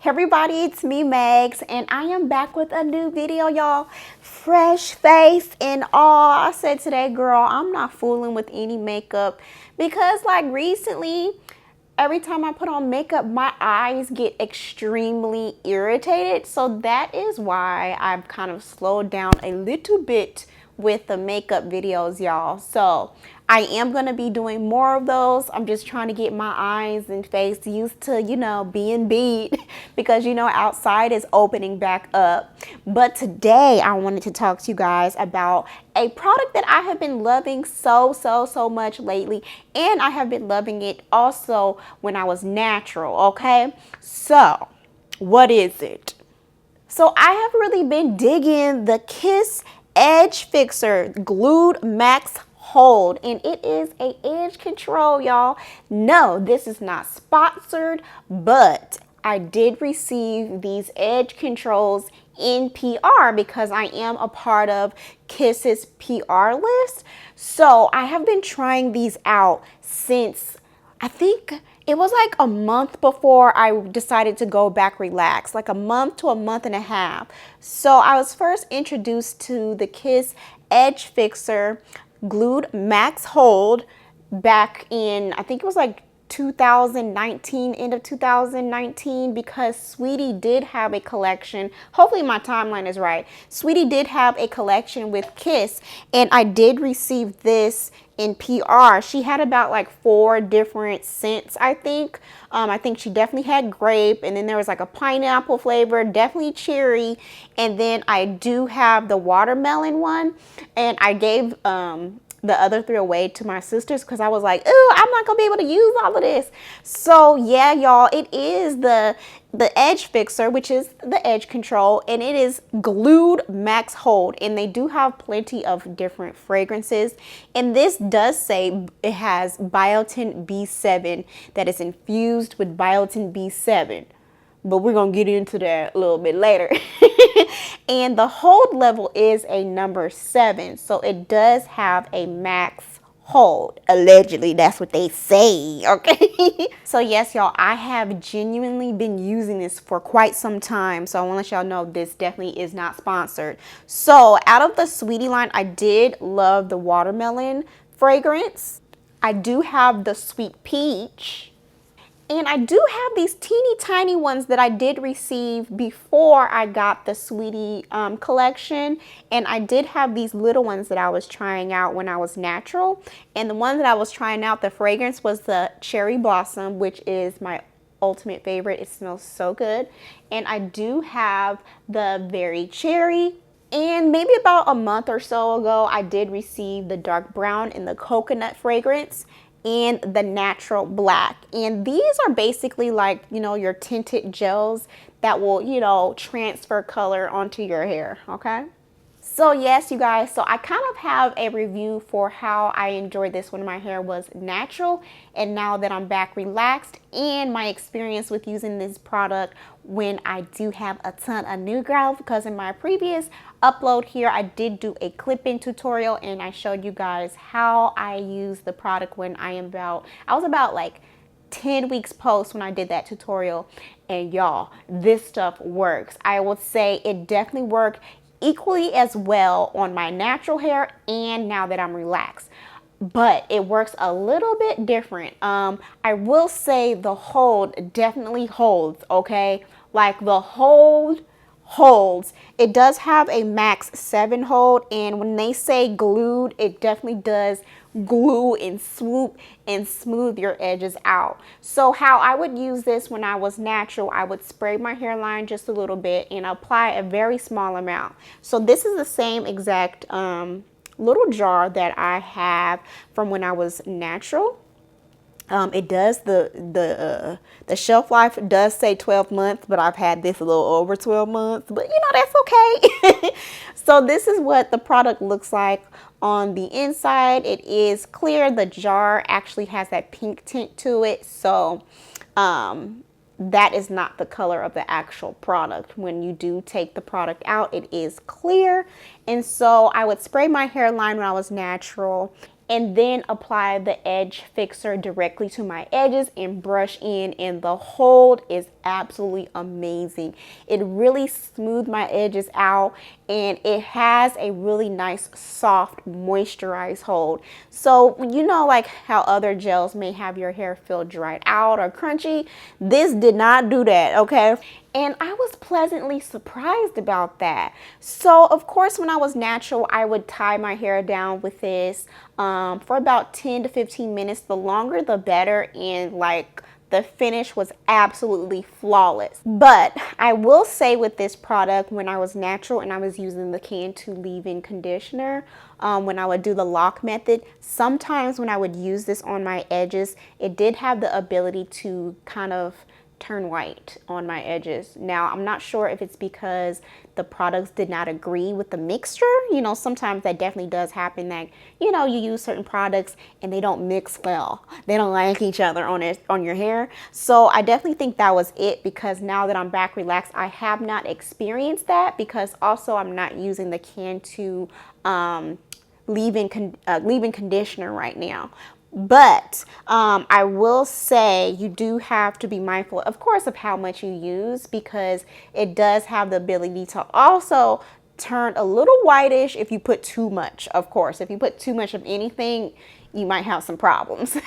Hey everybody, it's me Megs, and I am back with a new video, y'all. Fresh face and all. I said today, girl, I'm not fooling with any makeup because like recently, every time I put on makeup, my eyes get extremely irritated. So that is why I've kind of slowed down a little bit with the makeup videos, y'all. So I am going to be doing more of those. I'm just trying to get my eyes and face used to, being beat because, outside is opening back up. But today I wanted to talk to you guys about a product that I have been loving so much lately. And I have been loving it also when I was natural, okay? So what is it? So I have really been digging the Kiss Edge Fixer Glued Max Hold, and it is a edge control, y'all. No, this is not sponsored, but I did receive these edge controls in PR because I am a part of Kiss's PR list. So I have been trying these out since I think it was like a month before I decided to go back relax, like a month to a month and a half. So I was first introduced to the Kiss Edge Fixer Glued Max Hold back in, I think it was like 2019, end of 2019, because Sweetie did have a collection. Hopefully my timeline is right. Sweetie did have a collection with Kiss, and I did receive this in PR. She had about like 4 different scents, I think. I think she definitely had grape, and then there was like a pineapple flavor, definitely cherry, and then I do have the watermelon one, and I gave the other 3 away to my sisters because I was like, ooh, I'm not gonna be able to use all of this. So yeah, y'all, it is the Edge Fixer, which is the edge control, and it is Glued Max Hold, and they do have plenty of different fragrances, and this does say it has biotin B7 that is infused with biotin B7, but we're gonna get into that a little bit later. And the hold level is a number 7, so it does have a max hold. Allegedly, that's what they say, okay? So yes, y'all, I have genuinely been using this for quite some time, so I want to let y'all know this definitely is not sponsored. So out of the Sweetie line, I did love the watermelon fragrance. I do have the sweet peach. And I do have these teeny tiny ones that I did receive before I got the Sweetie collection. And I did have these little ones that I was trying out when I was natural. And the one that I was trying out, the fragrance was the Cherry Blossom, which is my ultimate favorite. It smells so good. And I do have the Very Cherry. And maybe about a month or so ago, I did receive the dark brown and the coconut fragrance and the natural black. And these are basically like, your tinted gels that will, transfer color onto your hair, okay? So yes, you guys, so I kind of have a review for how I enjoyed this when my hair was natural and now that I'm back relaxed, and my experience with using this product when I do have a ton of new growth, because in my previous upload here I did do a clip-in tutorial and I showed you guys how I use the product when I was about like 10 weeks post when I did that tutorial, and y'all, this stuff works. I would say it definitely worked equally as well on my natural hair and now that I'm relaxed, but it works a little bit different. I will say the hold definitely holds, okay? Like the hold holds. It does have a max 7 hold, and when they say glued, it definitely does glue and swoop and smooth your edges out. So how I would use this when I was natural, I would spray my hairline just a little bit and apply a very small amount. So this is the same exact little jar that I have from when I was natural. It does, the shelf life does say 12 months, but I've had this a little over 12 months, but that's okay. So this is what the product looks like on the inside. It is clear. The jar actually has that pink tint to it. So that is not the color of the actual product. When you do take the product out, it is clear. And so I would spray my hairline when I was natural, and then apply the edge fixer directly to my edges and brush in, and the hold is absolutely amazing. It really smoothed my edges out, and it has a really nice soft moisturized hold. So you know, like how other gels may have your hair feel dried out or crunchy, this did not do that, okay? And I was pleasantly surprised about that. So of course, when I was natural, I would tie my hair down with this for about 10 to 15 minutes. The longer the better, and like the finish was absolutely flawless. But I will say with this product, when I was natural and I was using the Cantu leave-in conditioner, when I would do the lock method, sometimes when I would use this on my edges, it did have the ability to kind of turn white on my edges. Now, I'm not sure if it's because the products did not agree with the mixture. You know, sometimes that definitely does happen, that, you know, you use certain products and they don't mix well. They don't like each other on your hair. So I definitely think that was it, because now that I'm back relaxed, I have not experienced that, because also I'm not using the Cantu leave-in conditioner right now. But I will say you do have to be mindful, of course, of how much you use, because it does have the ability to also turn a little whitish if you put too much. Of course, if you put too much of anything, you might have some problems.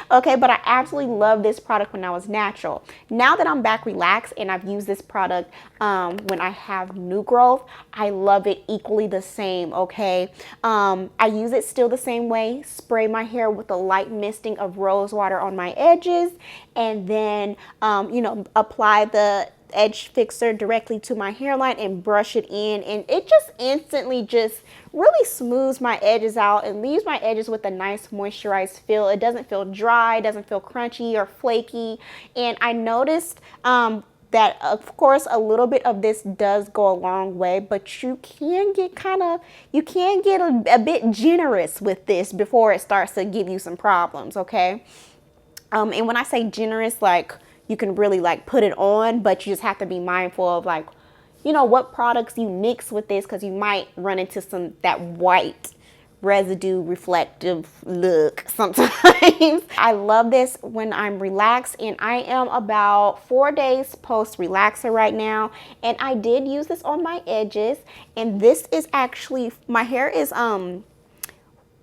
Okay, but I absolutely love this product when I was natural. Now that I'm back relaxed and I've used this product when I have new growth, I love it equally the same, okay? I use it still the same way, spray my hair with a light misting of rose water on my edges, and then, you know, apply the edge fixer directly to my hairline and brush it in, and it just instantly just really smooths my edges out and leaves my edges with a nice moisturized feel. It doesn't feel dry, doesn't feel crunchy or flaky. And I noticed that of course a little bit of this does go a long way, but you can get a bit generous with this before it starts to give you some problems, okay? And when I say generous, like, you can really like put it on, but you just have to be mindful of, like, you know, what products you mix with this, because you might run into that white residue reflective look sometimes. I love this when I'm relaxed, and I am about 4 days post relaxer right now, and I did use this on my edges, and this is actually, my hair is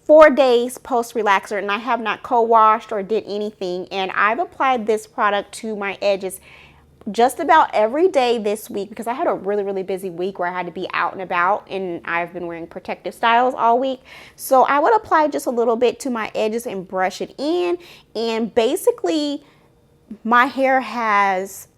4 days post relaxer, and I have not co-washed or did anything, and I've applied this product to my edges just about every day this week, because I had a really busy week where I had to be out and about, and I've been wearing protective styles all week. So I would apply just a little bit to my edges and brush it in, and basically my hair has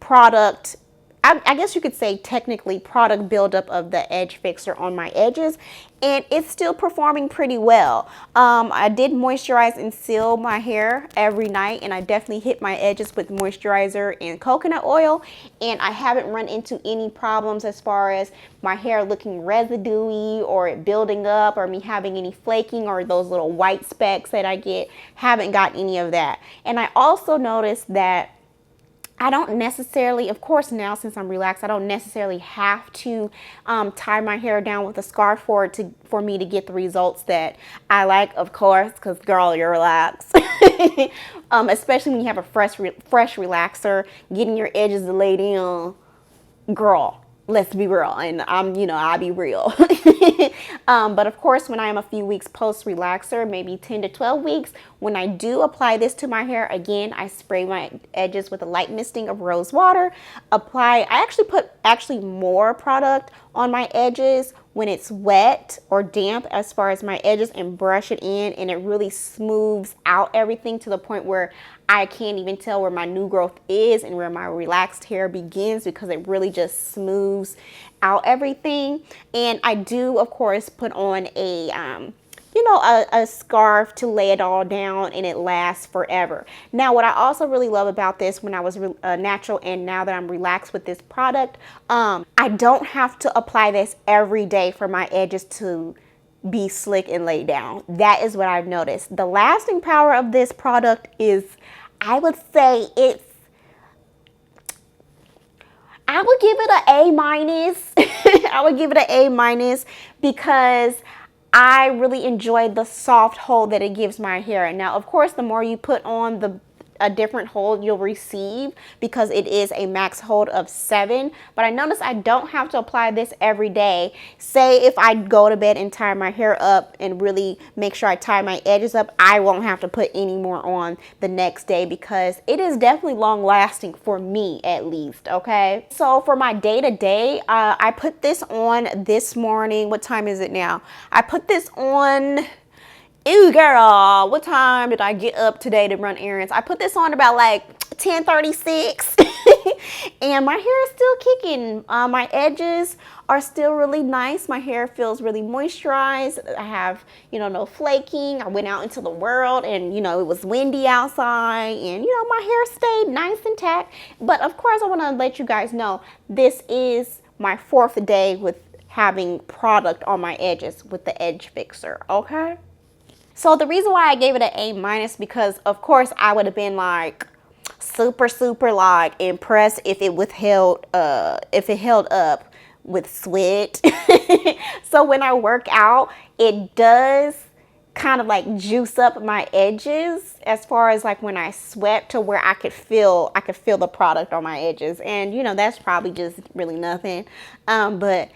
product, I guess you could say technically product buildup of the edge fixer on my edges, and it's still performing pretty well. I did moisturize and seal my hair every night, and I definitely hit my edges with moisturizer and coconut oil, and I haven't run into any problems as far as my hair looking residuey or it building up or me having any flaking or those little white specks that I get. Haven't got any of that. And I also noticed that I don't necessarily, of course now since I'm relaxed, I don't necessarily have to tie my hair down with a scarf for me to get the results that I like, of course, because girl, you're relaxed. Especially when you have a fresh relaxer, getting your edges to lay down, girl, let's be real. And I'll be real. But of course, when I am a few weeks post relaxer, maybe 10 to 12 weeks, when I do apply this to my hair, again, I spray my edges with a light misting of rose water. I actually put more product on my edges when it's wet or damp as far as my edges, and brush it in, and it really smooths out everything to the point where I can't even tell where my new growth is and where my relaxed hair begins, because it really just smooths out everything. And I do, of course, put on a scarf to lay it all down, and it lasts forever. Now, what I also really love about this when I was natural and now that I'm relaxed with this product, I don't have to apply this every day for my edges to be slick and laid down. That is what I've noticed. The lasting power of this product is, I would say I would give it an A minus. I would give it an A minus, because I really enjoy the soft hold that it gives my hair. Now, of course, the more you put on a different hold you'll receive, because it is a max hold of 7. But I notice I don't have to apply this every day. Say if I go to bed and tie my hair up and really make sure I tie my edges up, I won't have to put any more on the next day, because it is definitely long lasting for me, at least. Okay, so for my day-to-day, I put this on this morning. What time is it now? I put this on. Ew, girl, what time did I get up today to run errands? I put this on about like 10:36 and my hair is still kicking. My edges are still really nice. My hair feels really moisturized. I have, no flaking. I went out into the world and, it was windy outside and, my hair stayed nice and intact. But of course, I want to let you guys know this is my 4th day with having product on my edges with the edge fixer, okay? So the reason why I gave it an A-, because of course I would have been like super like impressed if it held up with sweat. So when I work out, it does kind of like juice up my edges as far as like when I sweat, to where I could feel the product on my edges. And that's probably just really nothing. But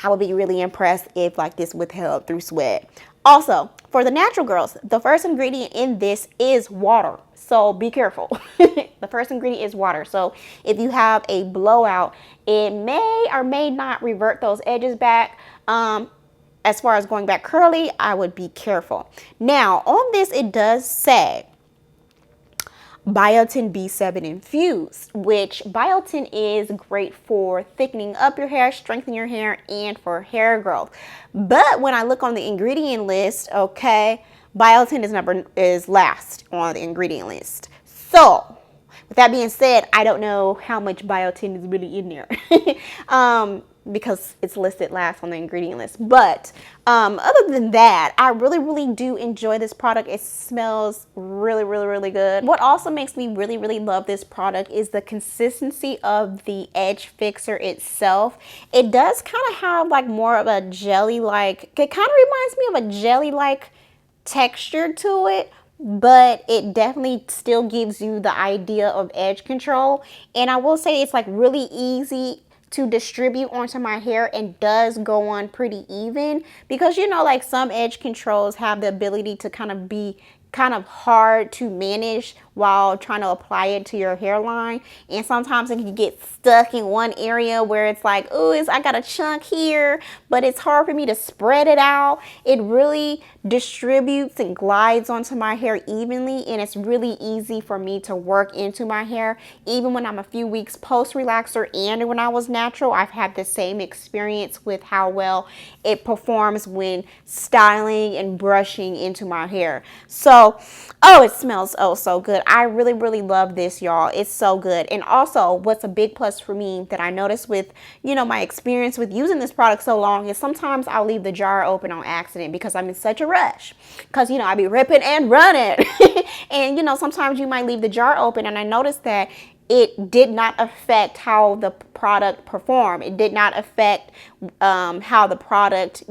I would be really impressed if like this withheld through sweat. Also, for the natural girls, the first ingredient in this is water. So be careful. The first ingredient is water. So if you have a blowout, it may or may not revert those edges back. As far as going back curly, I would be careful. Now, on this, it does say biotin B7 infused, which biotin is great for thickening up your hair, strengthening your hair, and for hair growth. But when I look on the ingredient list, okay, biotin is last on the ingredient list. So with that being said, I don't know how much biotin is really in there. Because it's listed last on the ingredient list. But other than that, I really do enjoy this product. It smells really good. What also makes me really love this product is the consistency of the edge fixer itself. It does kind of have like more of a jelly-like, it kind of reminds me of a jelly-like texture to it, but it definitely still gives you the idea of edge control. And I will say it's like really easy to distribute onto my hair and does go on pretty even, because like some edge controls have the ability to kind of be hard to manage while trying to apply it to your hairline, and sometimes it can get stuck in one area where it's like, oh, I got a chunk here, but it's hard for me to spread it out. It really distributes and glides onto my hair evenly, and it's really easy for me to work into my hair. Even when I'm a few weeks post relaxer and when I was natural, I've had the same experience with how well it performs when styling and brushing into my hair. So, oh, it smells oh so good. I really love this, y'all. It's so good. And also, what's a big plus for me that I noticed with, my experience with using this product so long is sometimes I'll leave the jar open on accident because I'm in such a rush. Because, I be ripping and running. And, sometimes you might leave the jar open, and I noticed that it did not affect how the product performed. It did not affect how the product,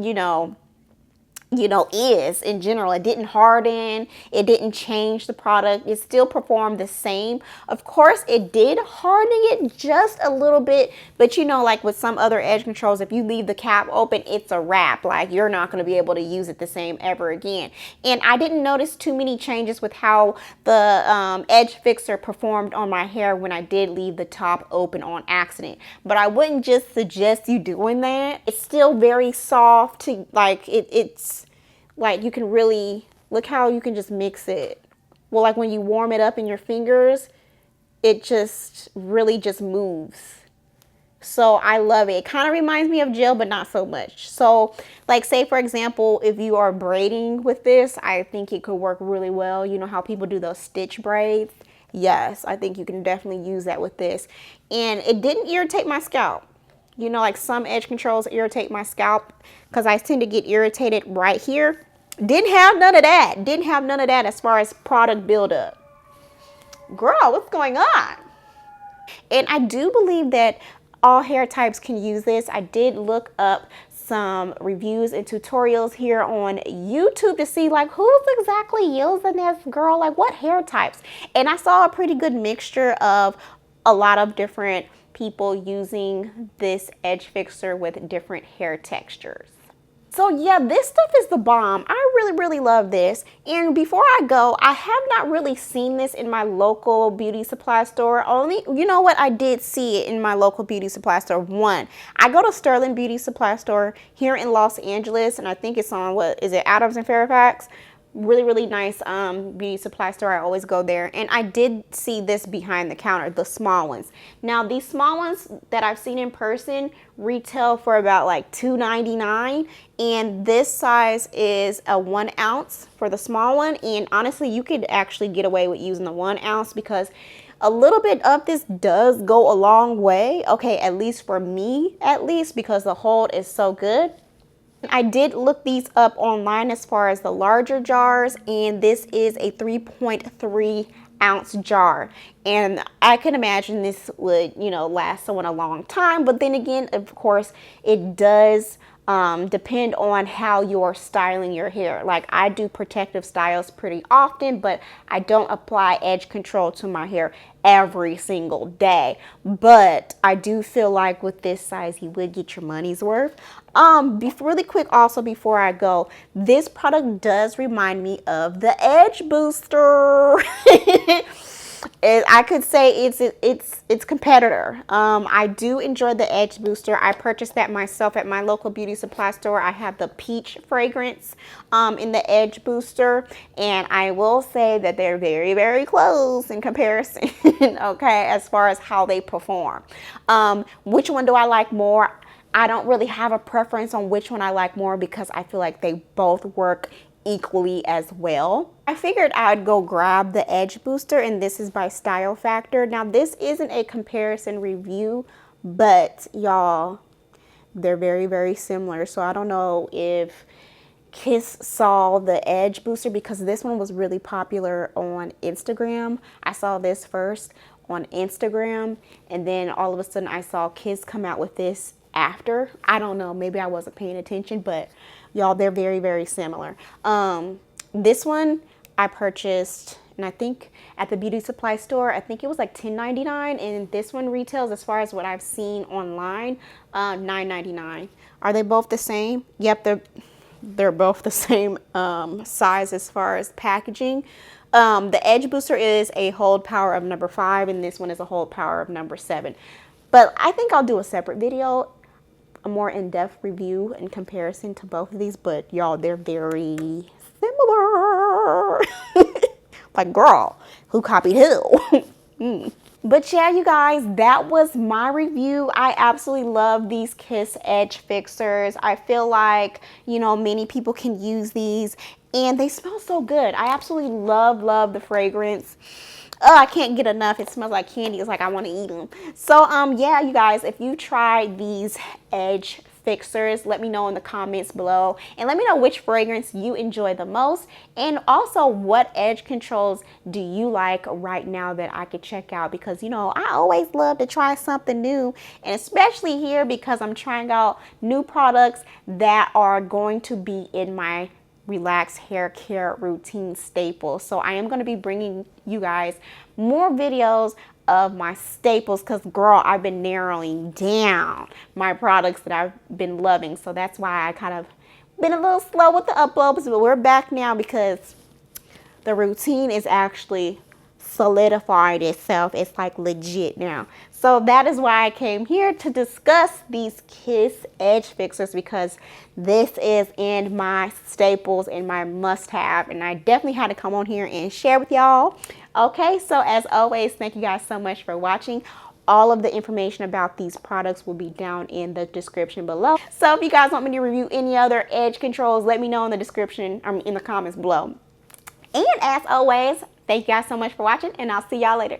is in general. It didn't harden, it didn't change the product, it still performed the same. Of course, it did harden it just a little bit, but like with some other edge controls, if you leave the cap open, it's a wrap. Like, you're not going to be able to use it the same ever again. And I didn't notice too many changes with how the edge fixer performed on my hair when I did leave the top open on accident. But I wouldn't just suggest you doing that. It's still very soft to like it's like you can really look how you can just mix it. Well, like when you warm it up in your fingers, it just really just moves. So I love it. It kind of reminds me of gel, but not so much. So like, say for example, if you are braiding with this, I think it could work really well. You know how people do those stitch braids? Yes, I think you can definitely use that with this. And it didn't irritate my scalp. Like some edge controls irritate my scalp because I tend to get irritated right here. Didn't have none of that. Didn't have none of that as far as product buildup. Girl, what's going on? And I do believe that all hair types can use this. I did look up some reviews and tutorials here on YouTube to see like who's exactly using this, girl, like what hair types. And I saw a pretty good mixture of a lot of different people using this edge fixer with different hair textures. So yeah, this stuff is the bomb. I really love this. And before I go, I have not really seen this in my local beauty supply store. Only, you know what, I did see it in my local beauty supply store. One, I go to Sterling Beauty Supply Store here in Los Angeles, and I think it's on, what is it, Adams and Fairfax? Really nice beauty supply store. I always go there, and I did see this behind the counter, the small ones. Now these small ones that I've seen in person retail for about like $2.99, and this size is a 1 ounce for the small one. And honestly, you could actually get away with using the 1 ounce because a little bit of this does go a long way. Okay, at least for me, at least, because the hold is so good. I did look these up online as far as the larger jars, and this is a 3.3 ounce jar, and I can imagine this would, you know, last someone a long time. But then again, of course, it does depend on how you're styling your hair. Like, I do protective styles pretty often, but I don't apply edge control to my hair every single day. But I do feel like with this size, you would get your money's worth. Really quick also before I go, this product does remind me of the Edge Booster. I could say it's competitor. I do enjoy the Edge Booster. I purchased that myself at my local beauty supply store. I have the peach fragrance in the Edge Booster, and I will say that they're very close in comparison. Okay, as far as how they perform. Which one do I like more? I don't really have a preference on which one I like more because I feel like they both work equally as well. I figured I'd go grab the Edge Booster, and this is by Style Factor. Now this isn't a comparison review, but y'all, they're very similar. So I don't know if Kiss saw the Edge Booster because this one was really popular on Instagram. I saw this first on Instagram, and then all of a sudden I saw Kiss come out with this after. I don't know, maybe I wasn't paying attention, but y'all, they're very similar. This one I purchased, and I think at the beauty supply store, I think it was like $10.99, and this one retails, as far as what I've seen online, $9.99. Are they both the same? Yep, they're both the same size as far as packaging. The Edge Booster is a hold power of number 5, and this one is a hold power of number 7. But I think I'll do a separate video, a more in-depth review in comparison to both of these. But y'all, they're very similar. Like, girl, who copied who? But yeah, you guys, that was my review. I absolutely love these Kiss Edge Fixers. I feel like, you know, many people can use these, and they smell so good. I absolutely love the fragrance. Oh, I can't get enough. It smells like candy. It's like I want to eat them. So yeah, you guys, if you try these Edge Fixers, let me know in the comments below, and let me know which fragrance you enjoy the most, and also what edge controls do you like right now that I could check out, because you know I always love to try something new, and especially here because I'm trying out new products that are going to be in my relaxed hair care routine staple. So I am going to be bringing you guys more videos of my staples, because girl, I've been narrowing down my products that I've been loving. So that's why I kind of been a little slow with the uploads, but we're back now because the routine is actually solidified itself. It's like legit now. So that is why I came here to discuss these Kiss Edge Fixers, because this is in my staples and my must-have, and I definitely had to come on here and share with y'all. Okay, so as always, thank you guys so much for watching. All of the information about these products will be down in the description below. So if you guys want me to review any other edge controls, let me know in the description, in the comments below. And as always, thank you guys so much for watching, and I'll see y'all later.